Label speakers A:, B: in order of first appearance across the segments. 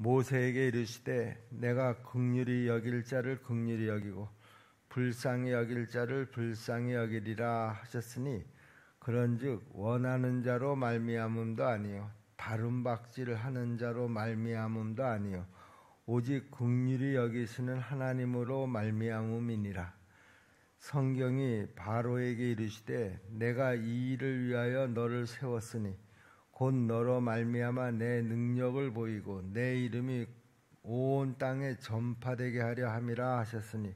A: 모세에게 이르시되 내가 긍휼히 여길 자를 긍휼히 여기고 불쌍히 여길 자를 불쌍히 여기리라 하셨으니 그런즉 원하는 자로 말미암음도 아니요 다름박질을 하는 자로 말미암음도 아니요 오직 긍휼히 여기시는 하나님으로 말미암음이니라. 성경이 바로에게 이르시되 내가 이 일을 위하여 너를 세웠으니 곧 너로 말미암아 내 능력을 보이고 내 이름이 온 땅에 전파되게 하려 함이라 하셨으니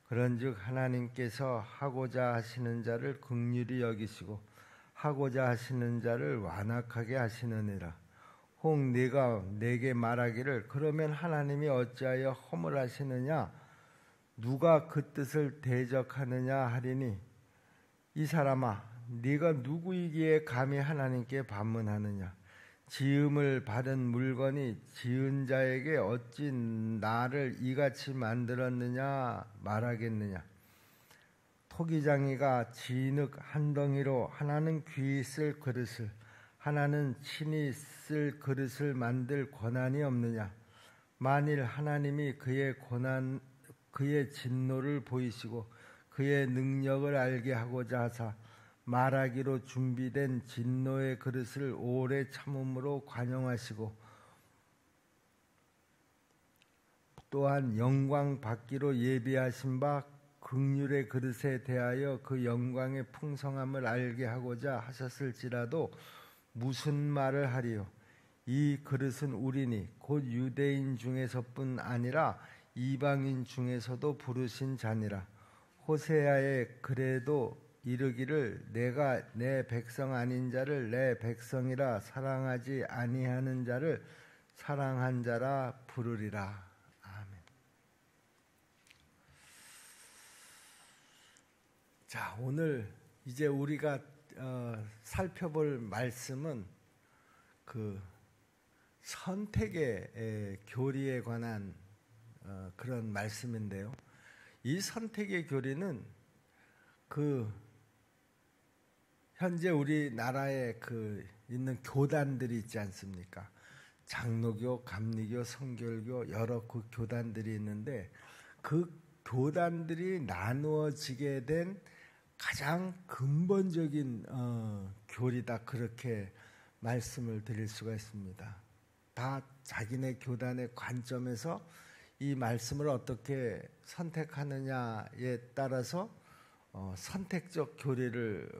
A: 그런즉 하나님께서 하고자 하시는 자를 긍휼히 여기시고 하고자 하시는 자를 완악하게 하시느니라. 혹 네가 내게 말하기를 그러면 하나님이 어찌하여 허물하시느냐 누가 그 뜻을 대적하느냐 하리니 이 사람아 네가 누구이기에 감히 하나님께 반문하느냐 지음을 받은 물건이 지은 자에게 어찌 나를 이같이 만들었느냐 말하겠느냐. 토기장이가 진흙 한 덩이로 하나는 귀히 쓸 그릇을 하나는 친히 쓸 그릇을 만들 권한이 없느냐. 만일 하나님이 그의 진노를 보이시고 그의 능력을 알게 하고자 하사 말하기로 준비된 진노의 그릇을 오래 참음으로 관용하시고 또한 영광 받기로 예비하신 바 긍휼의 그릇에 대하여 그 영광의 풍성함을 알게 하고자 하셨을지라도 무슨 말을 하리요. 이 그릇은 우리니 곧 유대인 중에서뿐 아니라 이방인 중에서도 부르신 자니라. 호세아의 그래도 이르기를 내가 내 백성 아닌 자를 내 백성이라 사랑하지 아니하는 자를 사랑한 자라 부르리라. 아멘. 자, 오늘 이제 우리가 살펴볼 말씀은 그 선택의 교리에 관한 그런 말씀인데요. 이 선택의 교리는 현재 우리나라에 있는 교단들이 있지 않습니까? 장로교, 감리교, 성결교 여러 그 교단들이 있는데 그 교단들이 나누어지게 된 가장 근본적인 교리다 그렇게 말씀을 드릴 수가 있습니다. 다 자기네 교단의 관점에서 이 말씀을 어떻게 선택하느냐에 따라서 선택적 교리를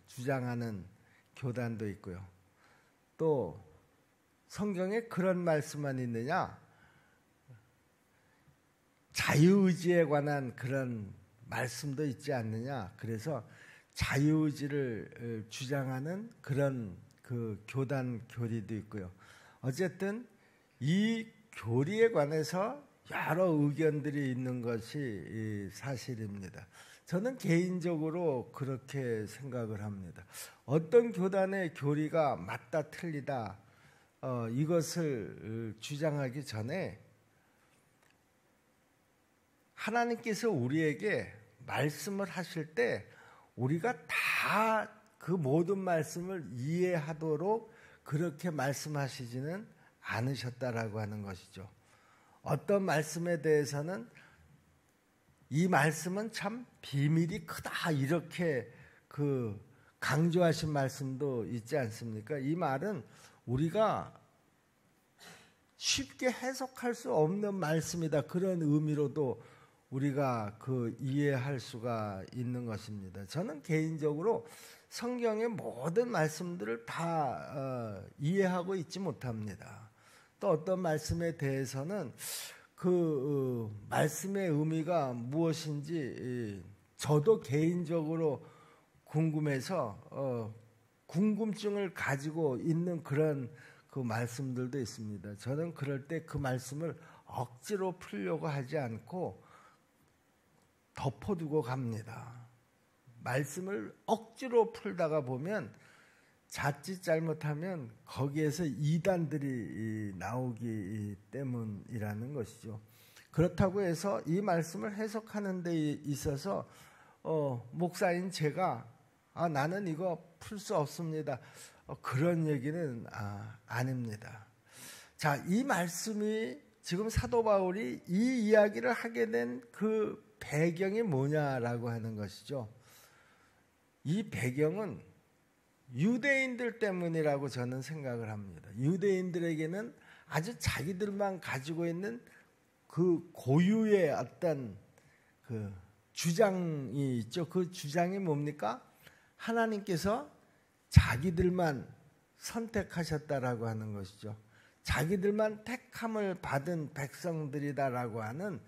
A: 주장하는 교단도 있고요. 또 성경에 그런 말씀만 있느냐? 자유의지에 관한 그런 말씀도 있지 않느냐? 그래서 자유의지를 주장하는 그런 그 교단 교리도 있고요. 어쨌든 이 교리에 관해서 여러 의견들이 있는 것이 사실입니다. 저는 개인적으로 그렇게 생각을 합니다. 어떤 교단의 교리가 맞다 틀리다 이것을 주장하기 전에 하나님께서 우리에게 말씀을 하실 때 우리가 다 그 모든 말씀을 이해하도록 그렇게 말씀하시지는 않으셨다라고 하는 것이죠. 어떤 말씀에 대해서는 이 말씀은 참 비밀이 크다 이렇게 강조하신 말씀도 있지 않습니까? 이 말은 우리가 쉽게 해석할 수 없는 말씀이다 그런 의미로도 우리가 이해할 수가 있는 것입니다. 저는 개인적으로 성경의 모든 말씀들을 다 이해하고 있지 못합니다. 또 어떤 말씀에 대해서는 말씀의 의미가 무엇인지 저도 개인적으로 궁금해서 궁금증을 가지고 있는 그런 말씀들도 있습니다. 저는 그럴 때 그 말씀을 억지로 풀려고 하지 않고 덮어두고 갑니다. 말씀을 억지로 풀다가 보면 자칫 잘못하면 거기에서 이단들이 나오기 때문이라는 것이죠. 그렇다고 해서 이 말씀을 해석하는 데 있어서 목사인 제가 나는 이거 풀 수 없습니다. 그런 얘기는 아닙니다. 자, 이 말씀이 지금 사도 바울이 이 이야기를 하게 된 그 배경이 뭐냐라고 하는 것이죠. 이 배경은 유대인들 때문이라고 저는 생각을 합니다. 유대인들에게는 아주 자기들만 가지고 있는 그 고유의 어떤 그 주장이 있죠. 그 주장이 뭡니까? 하나님께서 자기들만 선택하셨다라고 하는 것이죠. 자기들만 택함을 받은 백성들이다라고 하는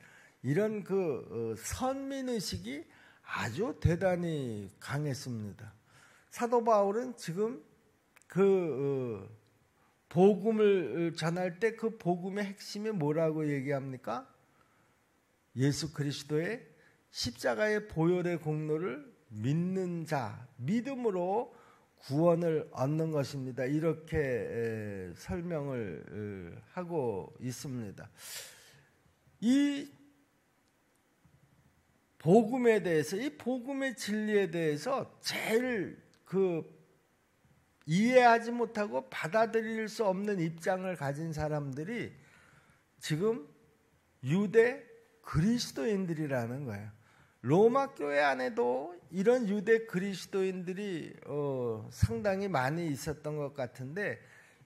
A: 이런 그 선민의식이 아주 대단히 강했습니다. 사도 바울은 지금 그 복음을 전할 때 그 복음의 핵심이 뭐라고 얘기합니까? 예수 그리스도의 십자가의 보혈의 공로를 믿는 자, 믿음으로 구원을 얻는 것입니다. 이렇게 설명을 하고 있습니다. 이 복음에 대해서, 이 복음의 진리에 대해서 제일 이해하지 못하고 받아들일 수 없는 입장을 가진 사람들이 지금 유대 그리스도인들이라는 거예요. 로마 교회 안에도 이런 유대 그리스도인들이 상당히 많이 있었던 것 같은데,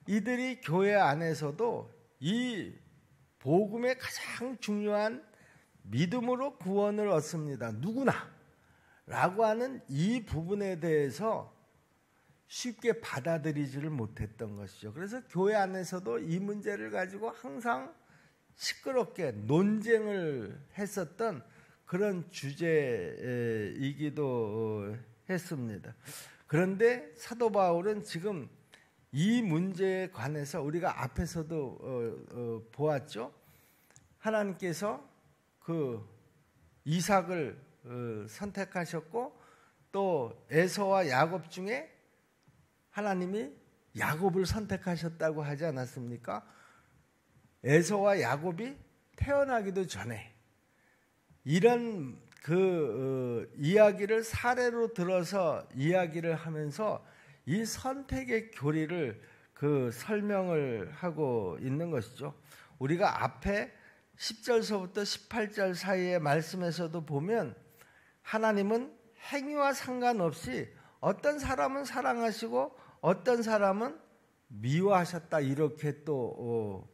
A: 이들이 교회 안에서도 이 복음의 가장 중요한 믿음으로 구원을 얻습니다. 누구나 라고 하는 이 부분에 대해서 쉽게 받아들이지를 못했던 것이죠. 그래서 교회 안에서도 이 문제를 가지고 항상 시끄럽게 논쟁을 했었던 그런 주제이기도 했습니다. 그런데 사도 바울은 지금 이 문제에 관해서 우리가 앞에서도 보았죠. 하나님께서 그 이삭을 선택하셨고, 또 에서와 야곱 중에 하나님이 야곱을 선택하셨다고 하지 않았습니까? 에서와 야곱이 태어나기도 전에 이런 이야기를 사례로 들어서 이야기를 하면서 이 선택의 교리를 설명을 하고 있는 것이죠. 우리가 앞에 10절서부터 18절 사이의 말씀에서도 보면 하나님은 행위와 상관없이 어떤 사람은 사랑하시고 어떤 사람은 미워하셨다, 이렇게 또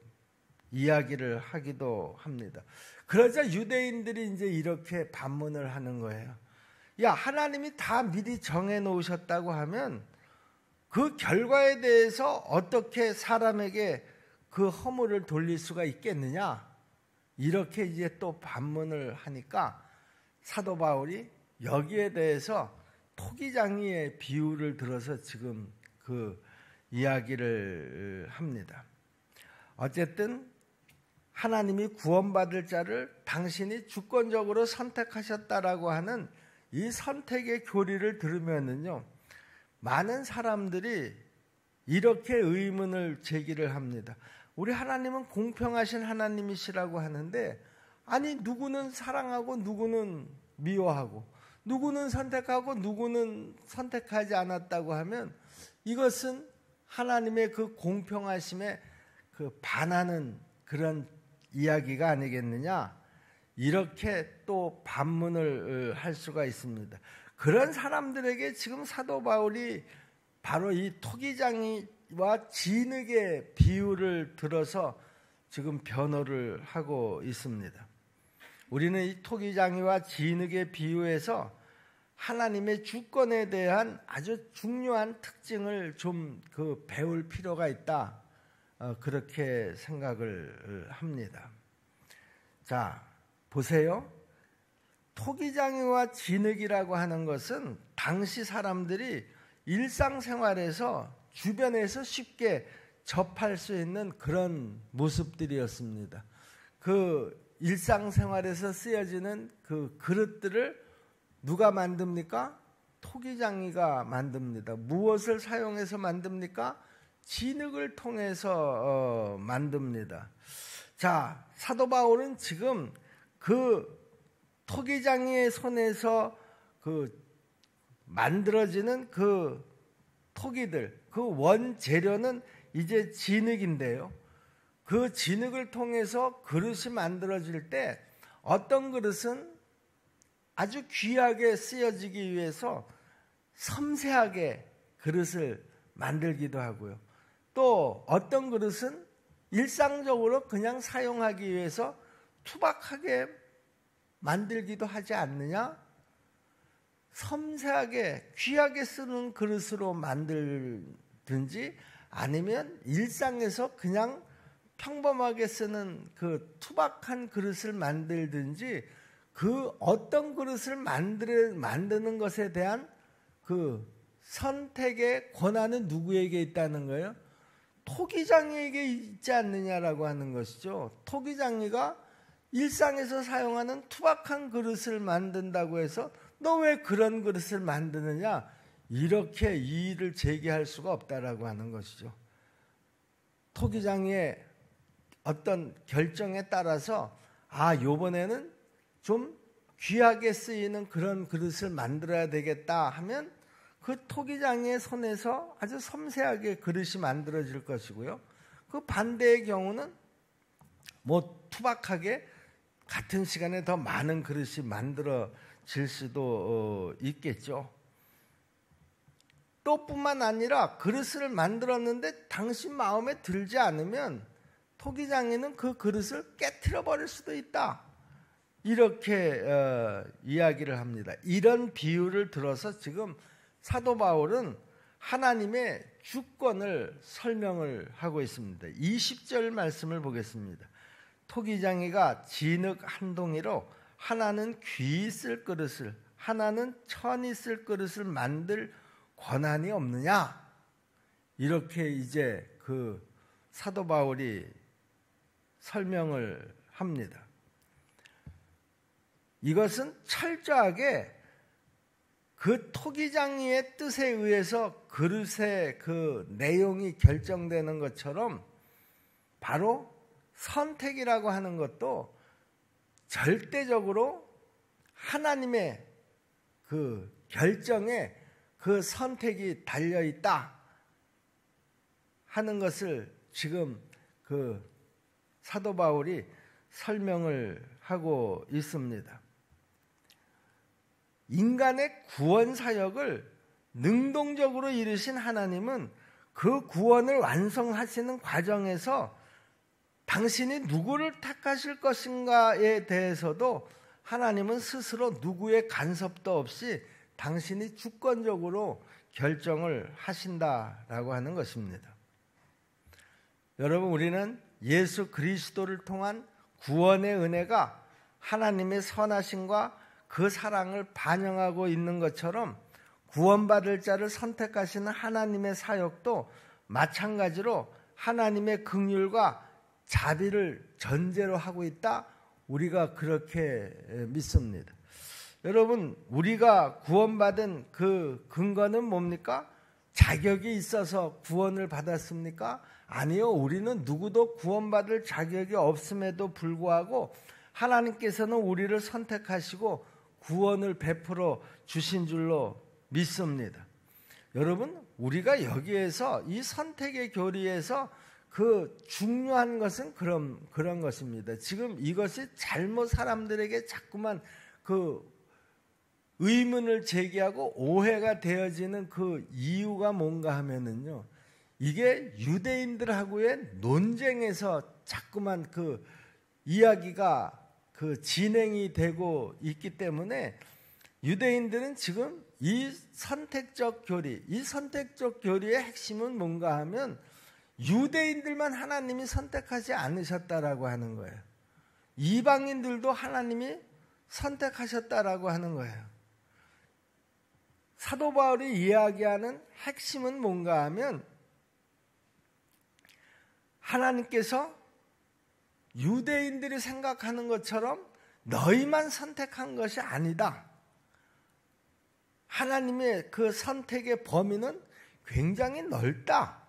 A: 이야기를 하기도 합니다. 그러자 유대인들이 이제 이렇게 반문을 하는 거예요. 야, 하나님이 다 미리 정해 놓으셨다고 하면 그 결과에 대해서 어떻게 사람에게 그 허물을 돌릴 수가 있겠느냐? 이렇게 이제 또 반문을 하니까 사도 바울이 여기에 대해서 토기장이의 비유를 들어서 지금 그 이야기를 합니다. 어쨌든 하나님이 구원받을 자를 당신이 주권적으로 선택하셨다라고 하는 이 선택의 교리를 들으면은요, 많은 사람들이 이렇게 의문을 제기를 합니다. 우리 하나님은 공평하신 하나님이시라고 하는데, 아니 누구는 사랑하고 누구는 미워하고 누구는 선택하고 누구는 선택하지 않았다고 하면 이것은 하나님의 그 공평하심에 반하는 그런 이야기가 아니겠느냐, 이렇게 또 반문을 할 수가 있습니다. 그런 사람들에게 지금 사도 바울이 바로 이 토기장이와 진흙의 비유를 들어서 지금 변호를 하고 있습니다. 우리는 이 토기장이와 진흙의 비유에서 하나님의 주권에 대한 아주 중요한 특징을 좀 배울 필요가 있다, 그렇게 생각을 합니다. 자, 보세요. 토기장이와 진흙이라고 하는 것은 당시 사람들이 일상생활에서 주변에서 쉽게 접할 수 있는 그런 모습들이었습니다. 그 일상생활에서 쓰여지는 그 그릇들을 누가 만듭니까? 토기장이가 만듭니다. 무엇을 사용해서 만듭니까? 진흙을 통해서 만듭니다. 자, 사도 바울은 지금 그 토기장이의 손에서 만들어지는 그 토기들, 그 원재료는 이제 진흙인데요. 그 진흙을 통해서 그릇이 만들어질 때 어떤 그릇은 아주 귀하게 쓰여지기 위해서 섬세하게 그릇을 만들기도 하고요. 또 어떤 그릇은 일상적으로 그냥 사용하기 위해서 투박하게 만들기도 하지 않느냐? 섬세하게 귀하게 쓰는 그릇으로 만들든지 아니면 일상에서 그냥 평범하게 쓰는 그 투박한 그릇을 만들든지 그 어떤 그릇을 만드는 것에 대한 그 선택의 권한은 누구에게 있다는 거예요? 토기장이에게 있지 않느냐라고 하는 것이죠. 토기장이가 일상에서 사용하는 투박한 그릇을 만든다고 해서 너 왜 그런 그릇을 만드느냐? 이렇게 이의를 제기할 수가 없다라고 하는 것이죠. 토기장의 어떤 결정에 따라서 요번에는 좀 귀하게 쓰이는 그런 그릇을 만들어야 되겠다 하면 그 토기장의 손에서 아주 섬세하게 그릇이 만들어질 것이고요. 그 반대의 경우는 투박하게 같은 시간에 더 많은 그릇이 만들어질 수도 있겠죠. 또 뿐만 아니라 그릇을 만들었는데 당신 마음에 들지 않으면 토기장이는 그 그릇을 깨트려 버릴 수도 있다. 이렇게 이야기를 합니다. 이런 비유를 들어서 지금 사도 바울은 하나님의 주권을 설명을 하고 있습니다. 20절 말씀을 보겠습니다. 토기장이가 진흙 한 동이로 하나는 귀 있을 그릇을 하나는 천 있을 그릇을 만들 권한이 없느냐? 이렇게 이제 그 사도 바울이 설명을 합니다. 이것은 철저하게 그 토기장이의 뜻에 의해서 그릇의 그 내용이 결정되는 것처럼 바로 선택이라고 하는 것도 절대적으로 하나님의 그 결정에 그 선택이 달려있다 하는 것을 지금 그 사도 바울이 설명을 하고 있습니다. 인간의 구원 사역을 능동적으로 이루신 하나님은 그 구원을 완성하시는 과정에서 당신이 누구를 택하실 것인가에 대해서도 하나님은 스스로 누구의 간섭도 없이 당신이 주권적으로 결정을 하신다라고 하는 것입니다. 여러분, 우리는 예수 그리스도를 통한 구원의 은혜가 하나님의 선하심과 그 사랑을 반영하고 있는 것처럼 구원받을 자를 선택하시는 하나님의 사역도 마찬가지로 하나님의 긍휼과 자비를 전제로 하고 있다. 우리가 그렇게 믿습니다. 여러분, 우리가 구원받은 그 근거는 뭡니까? 자격이 있어서 구원을 받았습니까? 아니요. 우리는 누구도 구원받을 자격이 없음에도 불구하고 하나님께서는 우리를 선택하시고 구원을 베풀어 주신 줄로 믿습니다. 여러분, 우리가 여기에서 이 선택의 교리에서 그 중요한 것은 그런 것입니다. 지금 이것이 잘못 사람들에게 자꾸만 그 의문을 제기하고 오해가 되어지는 그 이유가 뭔가 하면은요, 이게 유대인들하고의 논쟁에서 자꾸만 그 이야기가 그 진행이 되고 있기 때문에 유대인들은 지금 이 선택적 교리의 핵심은 뭔가 하면 유대인들만 하나님이 선택하지 않으셨다라고 하는 거예요. 이방인들도 하나님이 선택하셨다라고 하는 거예요. 사도 바울이 이야기하는 핵심은 뭔가 하면 하나님께서 유대인들이 생각하는 것처럼 너희만 선택한 것이 아니다. 하나님의 그 선택의 범위는 굉장히 넓다.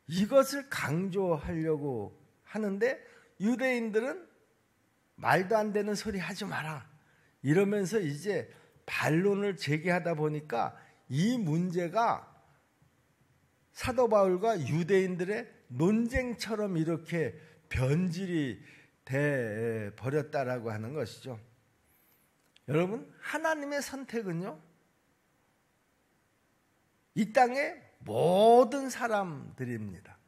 A: 이것을 강조하려고 하는데 유대인들은 말도 안 되는 소리 하지 마라. 이러면서 이제 반론을 제기하다 보니까 이 문제가 사도 바울과 유대인들의 논쟁처럼 이렇게 변질이 돼 버렸다라고 하는 것이죠. 여러분, 하나님의 선택은요, 이 땅의 모든 사람들입니다.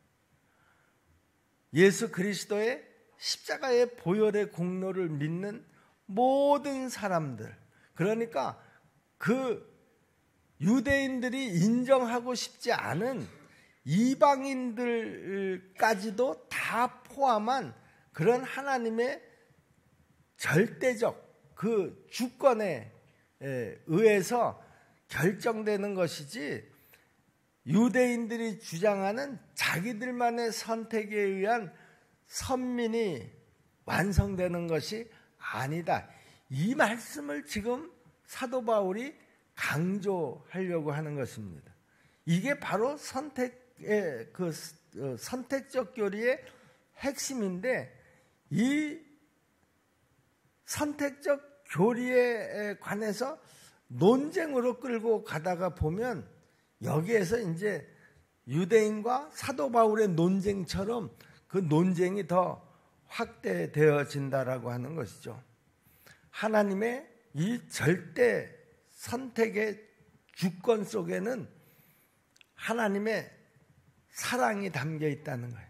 A: 예수 그리스도의 십자가의 보혈의 공로를 믿는 모든 사람들, 그러니까 그 유대인들이 인정하고 싶지 않은 이방인들까지도 다 포함한 그런 하나님의 절대적 그 주권에 의해서 결정되는 것이지, 유대인들이 주장하는 자기들만의 선택에 의한 선민이 완성되는 것이 아니다. 이 말씀을 지금 사도 바울이 강조하려고 하는 것입니다. 이게 바로 선택의 그 선택적 교리의 핵심인데, 이 선택적 교리에 관해서 논쟁으로 끌고 가다가 보면 여기에서 이제 유대인과 사도 바울의 논쟁처럼 그 논쟁이 더 확대되어진다라고 하는 것이죠. 하나님의 이 절대 선택의 주권 속에는 하나님의 사랑이 담겨 있다는 거예요.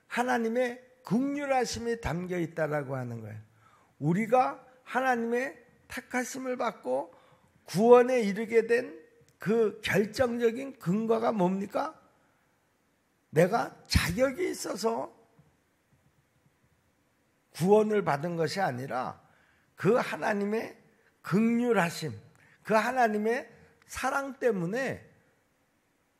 A: 하나님의 긍휼하심이 담겨 있다라고 하는 거예요. 우리가 하나님의 택하심을 받고 구원에 이르게 된 그 결정적인 근거가 뭡니까? 내가 자격이 있어서 구원을 받은 것이 아니라 그 하나님의 긍휼하심, 그 하나님의 사랑 때문에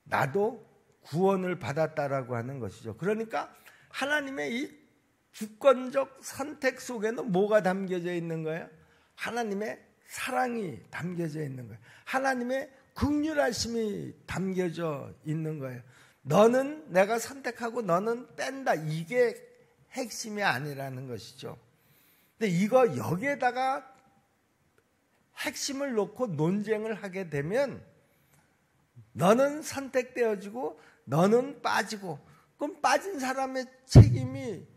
A: 나도 구원을 받았다라고 하는 것이죠. 그러니까 하나님의 이 주권적 선택 속에는 뭐가 담겨져 있는 거예요? 하나님의 사랑이 담겨져 있는 거예요. 하나님의 긍휼하심이 담겨져 있는 거예요. 너는 내가 선택하고 너는 뺀다. 이게 핵심이 아니라는 것이죠. 근데 이거 여기에다가 핵심을 놓고 논쟁을 하게 되면 너는 선택되어지고 너는 빠지고, 그럼 빠진 사람의 책임이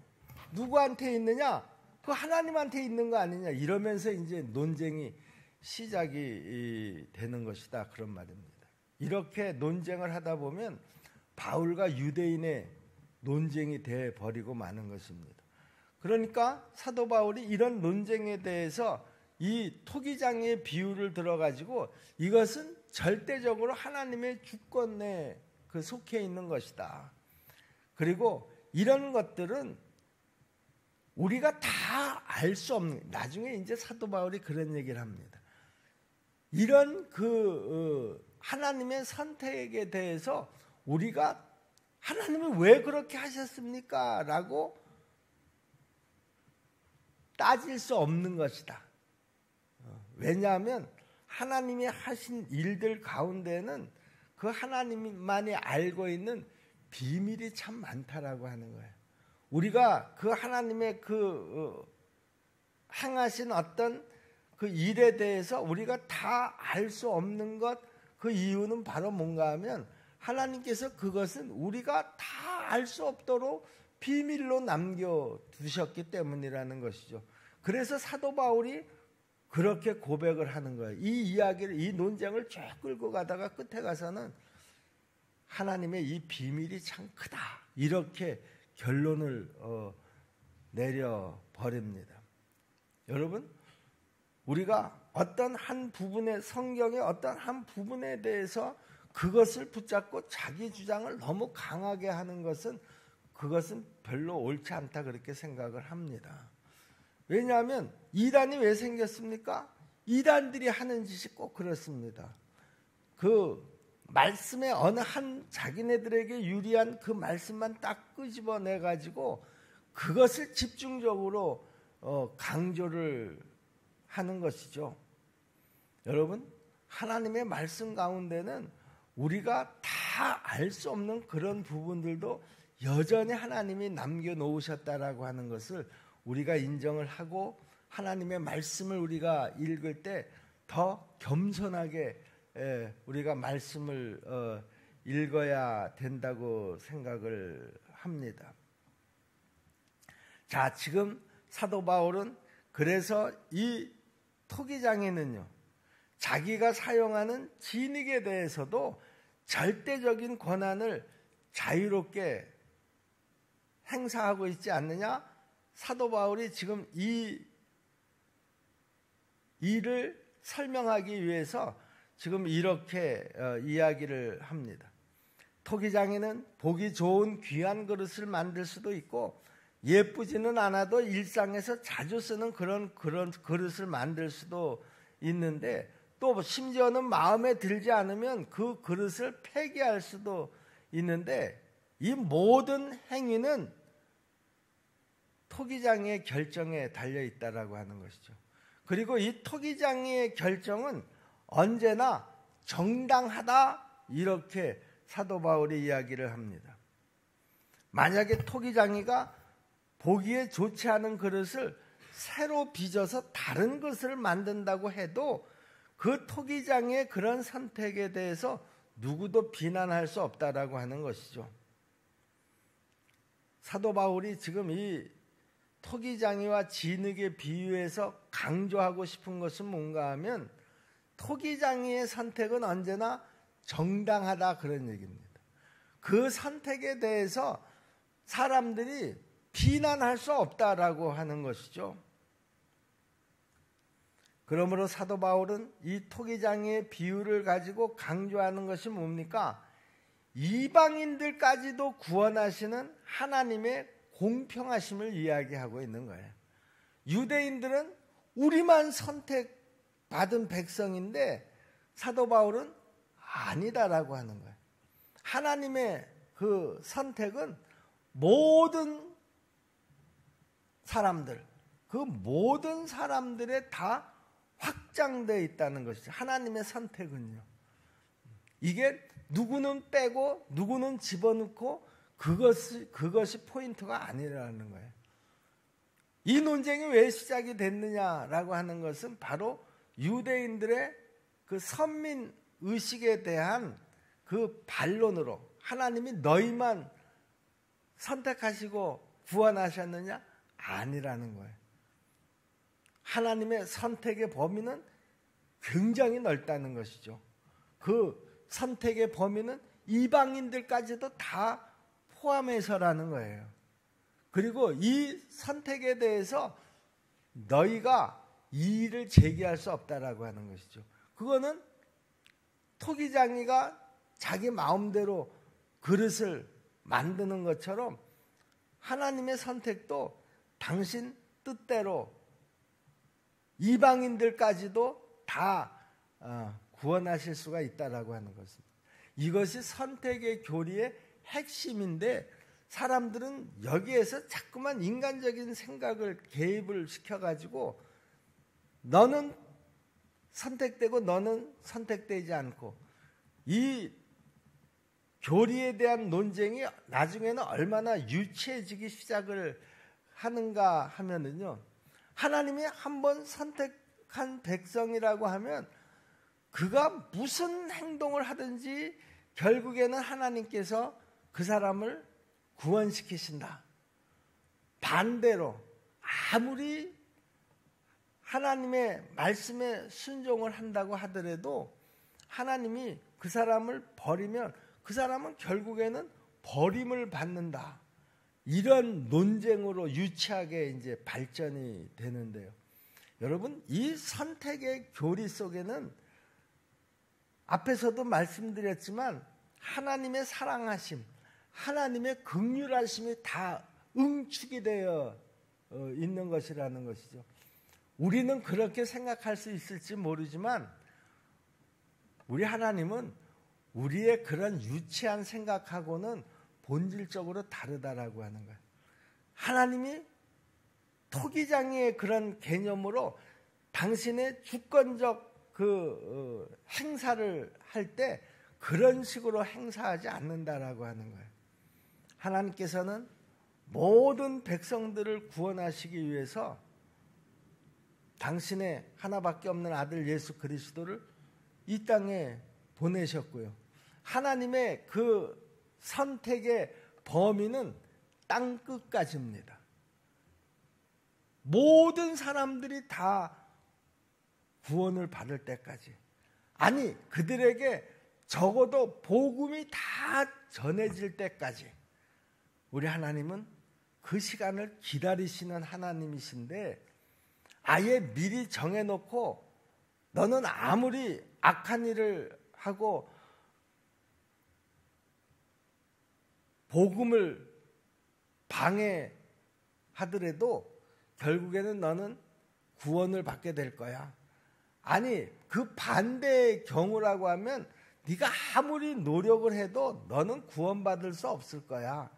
A: 누구한테 있느냐? 그 하나님한테 있는 거 아니냐? 이러면서 이제 논쟁이 시작이 되는 것이다, 그런 말입니다. 이렇게 논쟁을 하다 보면 바울과 유대인의 논쟁이 돼 버리고 마는 것입니다. 그러니까 사도 바울이 이런 논쟁에 대해서 이 토기장의 비유를 들어가지고 이것은 절대적으로 하나님의 주권에 그 속해 있는 것이다. 그리고 이런 것들은 우리가 다 알 수 없는, 나중에 이제 사도 바울이 그런 얘기를 합니다. 이런 하나님의 선택에 대해서 우리가 하나님은 왜 그렇게 하셨습니까? 라고 따질 수 없는 것이다. 왜냐하면 하나님이 하신 일들 가운데는 그 하나님만이 알고 있는 비밀이 참 많다라고 하는 거예요. 우리가 그 하나님의 행하신 어떤 그 일에 대해서 우리가 다 알 수 없는 것, 그 이유는 바로 뭔가 하면 하나님께서 그것은 우리가 다 알 수 없도록 비밀로 남겨두셨기 때문이라는 것이죠. 그래서 사도 바울이 그렇게 고백을 하는 거예요. 이 이야기를, 이 논쟁을 쭉 끌고 가다가 끝에 가서는 하나님의 이 비밀이 참 크다, 이렇게 결론을 내려버립니다. 여러분, 우리가 어떤 한 부분의 성경의 어떤 한 부분에 대해서 그것을 붙잡고 자기 주장을 너무 강하게 하는 것은, 그것은 별로 옳지 않다, 그렇게 생각을 합니다. 왜냐하면 이단이 왜 생겼습니까? 이단들이 하는 짓이 꼭 그렇습니다. 그 말씀의 어느 한 자기네들에게 유리한 그 말씀만 딱 끄집어내 가지고 그것을 집중적으로 강조를 하는 것이죠. 여러분, 하나님의 말씀 가운데는 우리가 다 알 수 없는 그런 부분들도 여전히 하나님이 남겨놓으셨다라고 하는 것을 우리가 인정을 하고, 하나님의 말씀을 우리가 읽을 때 더 겸손하게 우리가 말씀을 읽어야 된다고 생각을 합니다. 자, 지금 사도 바울은 그래서 이 토기장에는요, 자기가 사용하는 진흙에 대해서도 절대적인 권한을 자유롭게 행사하고 있지 않느냐? 사도 바울이 지금 이 일을 설명하기 위해서 지금 이렇게 이야기를 합니다. 토기장에는 보기 좋은 귀한 그릇을 만들 수도 있고 예쁘지는 않아도 일상에서 자주 쓰는 그런 그릇을 만들 수도 있는데, 또 심지어는 마음에 들지 않으면 그 그릇을 폐기할 수도 있는데, 이 모든 행위는 토기장의 결정에 달려 있다라고 하는 것이죠. 그리고 이 토기장의 결정은 언제나 정당하다, 이렇게 사도 바울이 이야기를 합니다. 만약에 토기장이가 보기에 좋지 않은 그릇을 새로 빚어서 다른 것을 만든다고 해도 그 토기장의 그런 선택에 대해서 누구도 비난할 수 없다라고 하는 것이죠. 사도 바울이 지금 이 토기장이와 진흙에 비유해서 강조하고 싶은 것은 뭔가 하면, 토기장이의 선택은 언제나 정당하다, 그런 얘기입니다. 그 선택에 대해서 사람들이 비난할 수 없다라고 하는 것이죠. 그러므로 사도 바울은 이 토기장이의 비유를 가지고 강조하는 것이 뭡니까? 이방인들까지도 구원하시는 하나님의 공평하심을 이야기하고 있는 거예요. 유대인들은 우리만 선택받은 백성인데 사도 바울은 아니다라고 하는 거예요. 하나님의 그 선택은 모든 사람들, 그 모든 사람들에 다 확장되어 있다는 것이죠. 하나님의 선택은요. 이게 누구는 빼고 누구는 집어넣고 그것이 포인트가 아니라는 거예요. 이 논쟁이 왜 시작이 됐느냐라고 하는 것은 바로 유대인들의 그 선민 의식에 대한 그 반론으로, 하나님이 너희만 선택하시고 구원하셨느냐? 아니라는 거예요. 하나님의 선택의 범위는 굉장히 넓다는 것이죠. 그 선택의 범위는 이방인들까지도 다 포함해서라는 거예요. 그리고 이 선택에 대해서 너희가 이의를 제기할 수 없다라고 하는 것이죠. 그거는 토기장이가 자기 마음대로 그릇을 만드는 것처럼 하나님의 선택도 당신 뜻대로 이방인들까지도 다 구원하실 수가 있다라고 하는 것입니다. 이것이 선택의 교리의 핵심인데, 사람들은 여기에서 자꾸만 인간적인 생각을 개입을 시켜가지고 너는 선택되고 너는 선택되지 않고, 이 교리에 대한 논쟁이 나중에는 얼마나 유치해지기 시작을 하는가 하면은요, 하나님이 한번 선택한 백성이라고 하면 그가 무슨 행동을 하든지 결국에는 하나님께서 그 사람을 구원시키신다. 반대로 아무리 하나님의 말씀에 순종을 한다고 하더라도 하나님이 그 사람을 버리면 그 사람은 결국에는 버림을 받는다. 이런 논쟁으로 유치하게 이제 발전이 되는데요. 여러분, 이 선택의 교리 속에는 앞에서도 말씀드렸지만 하나님의 사랑하심, 하나님의 긍휼하심이 다 응축이 되어 있는 것이라는 것이죠. 우리는 그렇게 생각할 수 있을지 모르지만 우리 하나님은 우리의 그런 유치한 생각하고는 본질적으로 다르다라고 하는 거예요. 하나님이 토기장이의 그런 개념으로 당신의 주권적 그 행사를 할 때 그런 식으로 행사하지 않는다라고 하는 거예요. 하나님께서는 모든 백성들을 구원하시기 위해서 당신의 하나밖에 없는 아들 예수 그리스도를 이 땅에 보내셨고요. 하나님의 그 선택의 범위는 땅 끝까지입니다. 모든 사람들이 다 구원을 받을 때까지, 아니 그들에게 적어도 복음이 다 전해질 때까지 우리 하나님은 그 시간을 기다리시는 하나님이신데, 아예 미리 정해놓고 너는 아무리 악한 일을 하고 복음을 방해하더라도 결국에는 너는 구원을 받게 될 거야. 아니 그 반대의 경우라고 하면 네가 아무리 노력을 해도 너는 구원받을 수 없을 거야.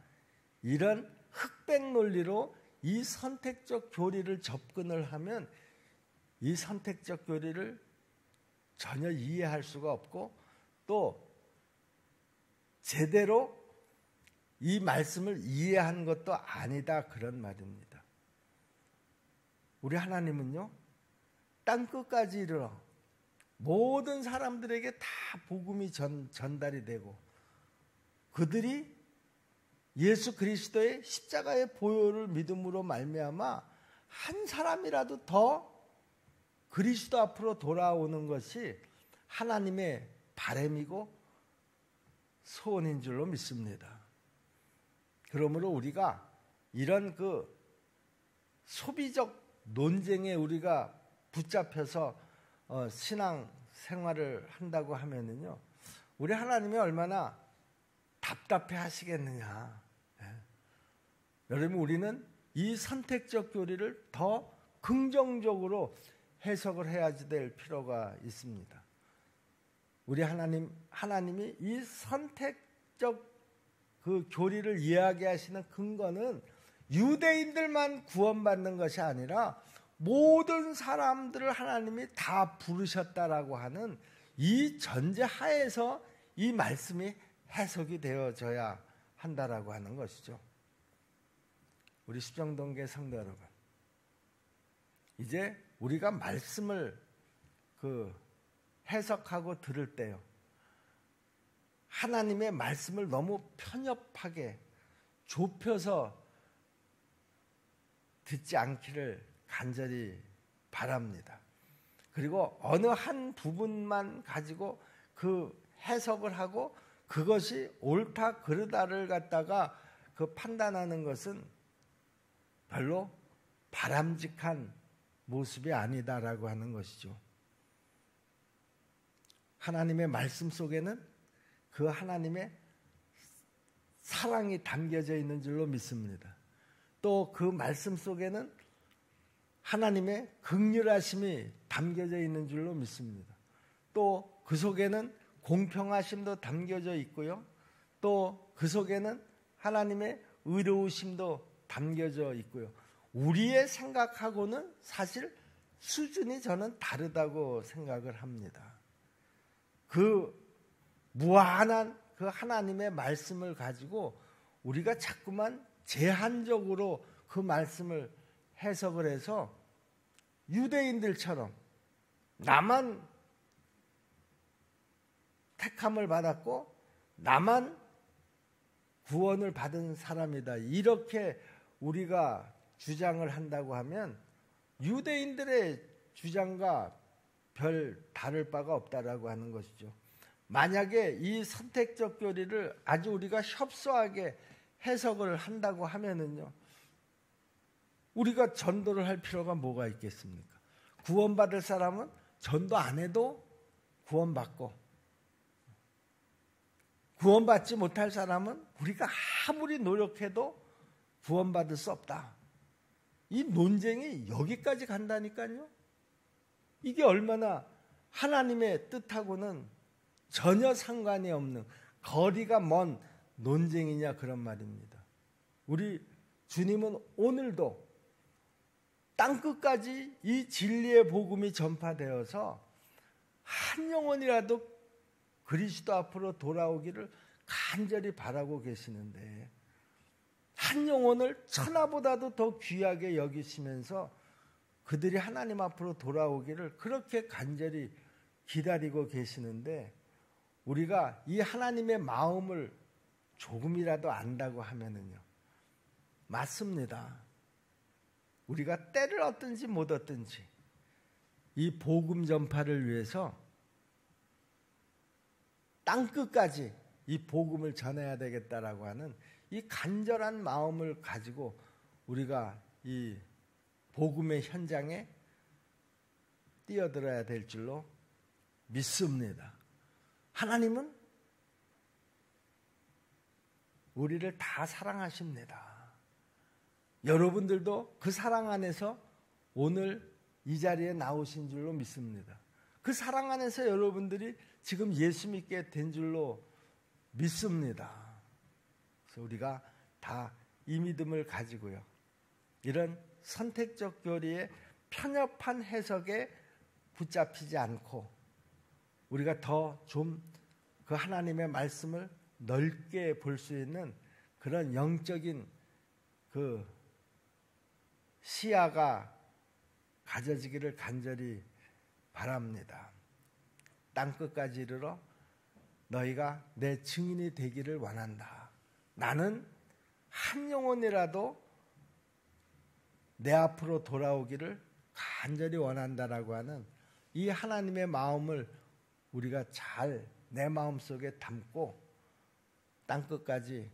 A: 이런 흑백 논리로 이 선택적 교리를 접근을 하면 이 선택적 교리를 전혀 이해할 수가 없고 또 제대로 이 말씀을 이해한 것도 아니다, 그런 말입니다. 우리 하나님은요, 땅끝까지 이르러 모든 사람들에게 다 복음이 전달이 되고 그들이 예수 그리스도의 십자가의 보혈을 믿음으로 말미암아 한 사람이라도 더 그리스도 앞으로 돌아오는 것이 하나님의 바람이고 소원인 줄로 믿습니다. 그러므로 우리가 이런 그 소비적 논쟁에 우리가 붙잡혀서 신앙 생활을 한다고 하면은요, 우리 하나님이 얼마나 답답해 하시겠느냐. 여러분, 우리는 이 선택적 교리를 더 긍정적으로 해석을 해야지 될 필요가 있습니다. 우리 하나님이 이 선택적 그 교리를 이야기하시는 근거는 유대인들만 구원받는 것이 아니라 모든 사람들을 하나님이 다 부르셨다라고 하는 이 전제 하에서 이 말씀이 해석이 되어져야 한다라고 하는 것이죠. 우리 십정동계 성도 여러분, 이제 우리가 말씀을 해석하고 들을 때요, 하나님의 말씀을 너무 편협하게 좁혀서 듣지 않기를 간절히 바랍니다. 그리고 어느 한 부분만 가지고 그 해석을 하고 그것이 옳다 그르다를 갖다가 그 판단하는 것은 별로 바람직한 모습이 아니다라고 하는 것이죠. 하나님의 말씀 속에는 그 하나님의 사랑이 담겨져 있는 줄로 믿습니다. 또 그 말씀 속에는 하나님의 긍휼하심이 담겨져 있는 줄로 믿습니다. 또 그 속에는 공평하심도 담겨져 있고요. 또 그 속에는 하나님의 의로우심도 담겨져 있고요. 우리의 생각하고는 사실 수준이 저는 다르다고 생각을 합니다. 그 무한한 그 하나님의 말씀을 가지고 우리가 자꾸만 제한적으로 그 말씀을 해석을 해서 유대인들처럼 나만 택함을 받았고 나만 구원을 받은 사람이다, 이렇게 우리가 주장을 한다고 하면 유대인들의 주장과 별 다를 바가 없다라고 하는 것이죠. 만약에 이 선택적 교리를 아주 우리가 협소하게 해석을 한다고 하면은요, 우리가 전도를 할 필요가 뭐가 있겠습니까? 구원받을 사람은 전도 안 해도 구원받고, 구원받지 못할 사람은 우리가 아무리 노력해도 구원받을 수 없다. 이 논쟁이 여기까지 간다니까요. 이게 얼마나 하나님의 뜻하고는 전혀 상관이 없는 거리가 먼 논쟁이냐, 그런 말입니다. 우리 주님은 오늘도 땅끝까지 이 진리의 복음이 전파되어서 한 영혼이라도 그리스도 앞으로 돌아오기를 간절히 바라고 계시는데, 한 영혼을 천하보다도 더 귀하게 여기시면서 그들이 하나님 앞으로 돌아오기를 그렇게 간절히 기다리고 계시는데, 우리가 이 하나님의 마음을 조금이라도 안다고 하면은요, 맞습니다. 우리가 때를 얻든지 못 얻든지 이 복음 전파를 위해서 땅끝까지 이 복음을 전해야 되겠다라고 하는 이 간절한 마음을 가지고 우리가 이 복음의 현장에 뛰어들어야 될 줄로 믿습니다. 하나님은 우리를 다 사랑하십니다. 여러분들도 그 사랑 안에서 오늘 이 자리에 나오신 줄로 믿습니다. 그 사랑 안에서 여러분들이 지금 예수 믿게 된 줄로 믿습니다. 그래서 우리가 다 이 믿음을 가지고요. 이런 선택적 교리의 편협한 해석에 붙잡히지 않고 우리가 더 좀 그 하나님의 말씀을 넓게 볼 수 있는 그런 영적인 그 시야가 가져지기를 간절히 바랍니다. 땅끝까지 이르러 너희가 내 증인이 되기를 원한다. 나는 한 영혼이라도 내 앞으로 돌아오기를 간절히 원한다라고 하는 이 하나님의 마음을 우리가 잘 내 마음속에 담고 땅끝까지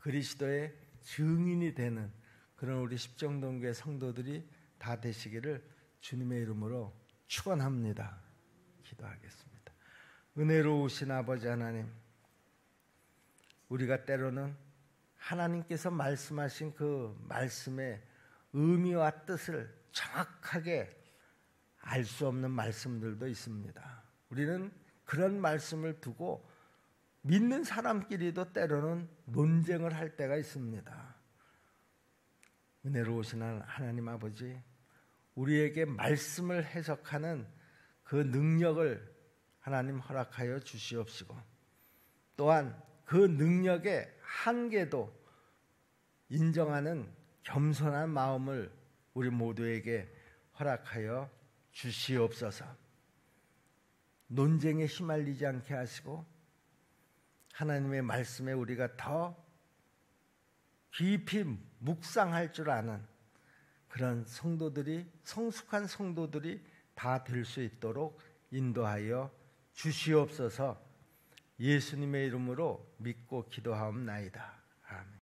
A: 그리스도의 증인이 되는 그런 우리 십정동교회 성도들이 다 되시기를 주님의 이름으로 축원합니다. 기도하겠습니다. 은혜로우신 아버지 하나님, 우리가 때로는 하나님께서 말씀하신 그 말씀의 의미와 뜻을 정확하게 알 수 없는 말씀들도 있습니다. 우리는 그런 말씀을 두고 믿는 사람끼리도 때로는 논쟁을 할 때가 있습니다. 은혜로우신 하나님 아버지, 우리에게 말씀을 해석하는 그 능력을 하나님 허락하여 주시옵시고, 또한 그 능력의 한계도 인정하는 겸손한 마음을 우리 모두에게 허락하여 주시옵소서. 논쟁에 휘말리지 않게 하시고 하나님의 말씀에 우리가 더 깊이 묵상할 줄 아는 그런 성도들이, 성숙한 성도들이 다 될 수 있도록 인도하여 주시옵소서. 예수님의 이름으로 믿고 기도하옵나이다. 아멘.